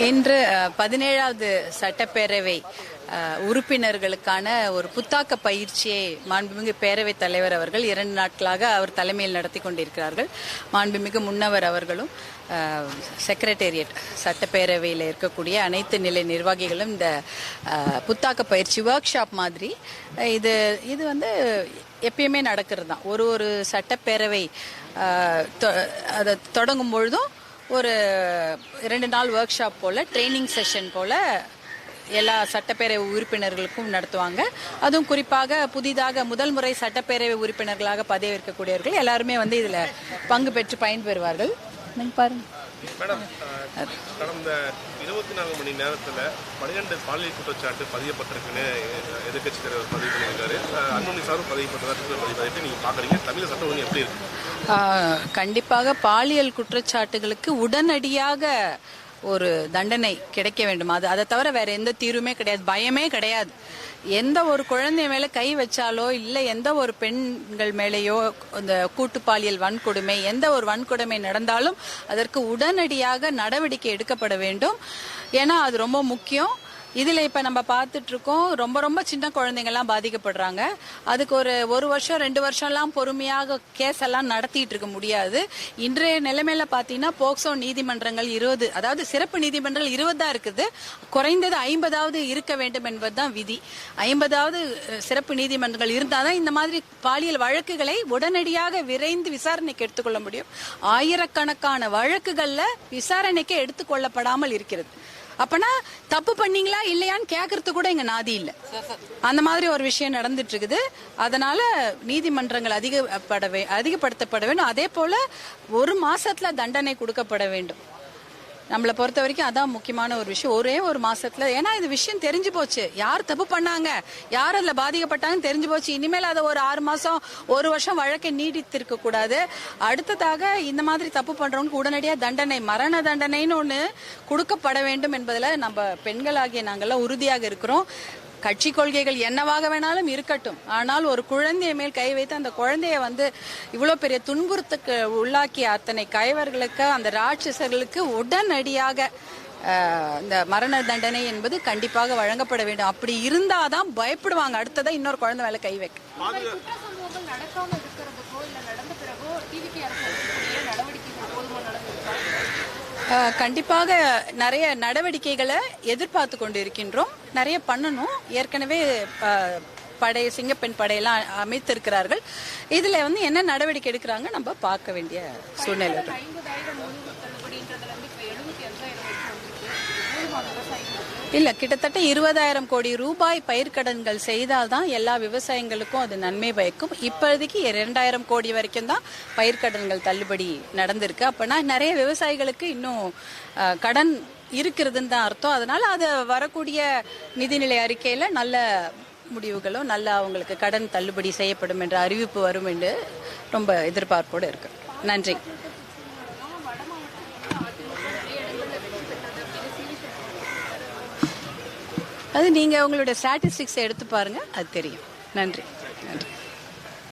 இன்று 17வது சட்டப்பேரவை உறுப்பினர்களுக்கான ஒரு புத்தாக்க பயிற்சியை மாண்புமிகு பேரவைத் தலைவர் அவர்கள் 2 நாட்களாக அவர் தலைமையில் நடத்தி கொண்டிருக்கிறார்கள். மாண்புமிகு முன்னவர் அவர்களும் செக்ரட்டேரியட் சட்டப்பேரவையில் இருக்கக்கூடிய அனைத்து நிலை நிர்வாகிகளும் இந்த புத்தாக்க பயிற்சி ஒர்க் ஷாப் மாதிரி இது வந்து எப்பயுமே நடக்கிறது தான். ஒரு சட்டப்பேரவை அதை தொடங்கும் பொழுதும் ஒரு 2 நாள் ஒர்க் ஷாப் போல் ட்ரைனிங் செஷன் போல் எல்லா சட்டப்பேரவை உறுப்பினர்களுக்கும் நடத்துவாங்க. அதுவும் குறிப்பாக புதிதாக முதல் முறை சட்டப்பேரவை உறுப்பினர்களாக பதவியேற்கக்கூடியவர்கள் எல்லாருமே வந்து இதில் பங்கு பெற்று பயன்பெறுவார்கள். நீங்கள் பாருங்க மேடம், கடந்த 24 மணி நேரத்தில் 12 பாலியல் குற்றச்சாட்டு பதியப்பட்டிருக்குன்னு எதிர்கட்சி தலைவர் பதிவு பண்ணியிருக்காரு. அன்புமணி சாரும் பதிவு நீங்கள் பார்க்குறீங்க. தமிழக சட்டம் ஒழுங்கு எப்படி இருக்கு? கண்டிப்பாக பாலியல் குற்றச்சாட்டுகளுக்கு உடனடியாக ஒரு தண்டனை கிடைக்க வேண்டும். அதை தவிர வேற எந்த தீர்வுமே கிடையாது, பயமே கிடையாது. எந்த ஒரு குழந்தை மேல கை வச்சாலோ இல்லை எந்த ஒரு பெண்கள் மேலேயோ இந்த கூட்டு பாலியல் வன்கொடுமை எந்த ஒரு வன்கொடுமை நடந்தாலும் அதற்கு உடனடியாக நடவடிக்கை எடுக்கப்பட வேண்டும். ஏன்னா அது ரொம்ப முக்கியம். இதில் இப்போ நம்ம பார்த்துட்டு இருக்கோம், ரொம்ப சின்ன குழந்தைங்கள்லாம் பாதிக்கப்படுறாங்க. அதுக்கு ஒரு வருஷம் 2 வருஷம்லாம் பொறுமையாக கேஸ் எல்லாம் நடத்திட்டு இருக்க முடியாது. இன்றைய நிலைமையில பார்த்தீங்கன்னா போக்சோ நீதிமன்றங்கள் 20, அதாவது சிறப்பு நீதிமன்றங்கள் 20 தான் இருக்குது. குறைந்தது 50வது இருக்க வேண்டும் என்பதுதான் விதி. 50வது சிறப்பு நீதிமன்றங்கள் இருந்தாதான் இந்த மாதிரி பாலியல் வழக்குகளை உடனடியாக விரைந்து விசாரணைக்கு எடுத்துக்கொள்ள முடியும். ஆயிரக்கணக்கான வழக்குகள்ல விசாரணைக்கு எடுத்துக்கொள்ளப்படாமல் இருக்கிறது. அப்பனா தப்பு பண்ணீங்களா இல்லையான்னு கேட்கறது கூட இங்க நாதி இல்ல. அந்த மாதிரி ஒரு விஷயம் நடந்துட்டு இருக்குது. அதனால நீதிமன்றங்கள் அதிகப்படுத்தப்பட வேண்டும். அதே போல 1 மாசத்துல தண்டனை கொடுக்கப்பட வேண்டும். நம்மளை பொறுத்த வரைக்கும் அதான் முக்கியமான ஒரு விஷயம். ஒரே ஒரு மாசத்துல, ஏன்னா இது விஷயம் தெரிஞ்சு போச்சு, யார் தப்பு பண்ணாங்க, யார் அதுல பாதிக்கப்பட்டாங்கன்னு தெரிஞ்சு போச்சு. இனிமேல் அதை ஒரு 6 மாசம் 1 வருஷம் வழக்கை நீடித்திருக்க கூடாது. அடுத்ததாக இந்த மாதிரி தப்பு பண்றவங்களுக்கு உடனடியாக தண்டனை, மரண தண்டனைன்னு ஒண்ணு கொடுக்கப்பட வேண்டும் என்பதுல நம்ம பெண்களாகிய நாங்கெல்லாம் உறுதியாக இருக்கிறோம். கட்சி கொள்கைகள் என்னவாக வேணாலும் இருக்கட்டும், ஆனால் ஒரு குழந்தைய மேல் கை வைத்து அந்த குழந்தைய வந்து இவ்வளவு பெரிய துன்புறுத்துக்கு உள்ளாக்கிய அத்தனை கைவர்களுக்கு, அந்த ராட்சசர்களுக்கு உடனடியாக இந்த மரண தண்டனை என்பது கண்டிப்பாக வழங்கப்பட வேண்டும். அப்படி இருந்தாதான் பயப்படுவாங்க அடுத்ததா இன்னொரு குழந்தை மேல கை வைக்க. கண்டிப்பாக நிறைய நடவடிக்கைகளை எதிர்பார்த்து கொண்டு இருக்கின்றோம். நிறைய பண்ணணும். ஏற்கனவே சிங்கப்பெண் படையெல்லாம் அமைத்திருக்கிறார்கள். இதுல வந்து என்ன நடவடிக்கை எடுக்கிறாங்க நம்ம பார்க்க வேண்டிய சூழ்நிலை. இல்ல, கிட்டத்தட்ட 20,000 கோடி ரூபாய் பயிர்க்கடன்கள் செய்தால்தான் எல்லா விவசாயிகளுக்கும் அது நன்மை பயக்கும். இப்போதைக்கு 2,000 கோடி வரைக்கும் தான் பயிர்க்கடன்கள் தள்ளுபடி நடந்திருக்கு. அப்பனா நிறைய விவசாயிகளுக்கு இன்னும் கடன் இருக்கிறதுன்னு தான் அர்த்தம். அதனால அது வரக்கூடிய நிதிநிலை அறிக்கையில நல்ல முடிவுகளும் நல்ல அவங்களுக்கு கடன் தள்ளுபடி செய்யப்படும் என்ற அறிவிப்பு வரும் என்று ரொம்ப எதிர்பார்ப்போடு இருக்கு. நன்றி. அது நீங்க உங்களுடைய ஸ்டாட்டிஸ்டிக்ஸ் எடுத்து பாருங்க, அது தெரியும். நன்றி.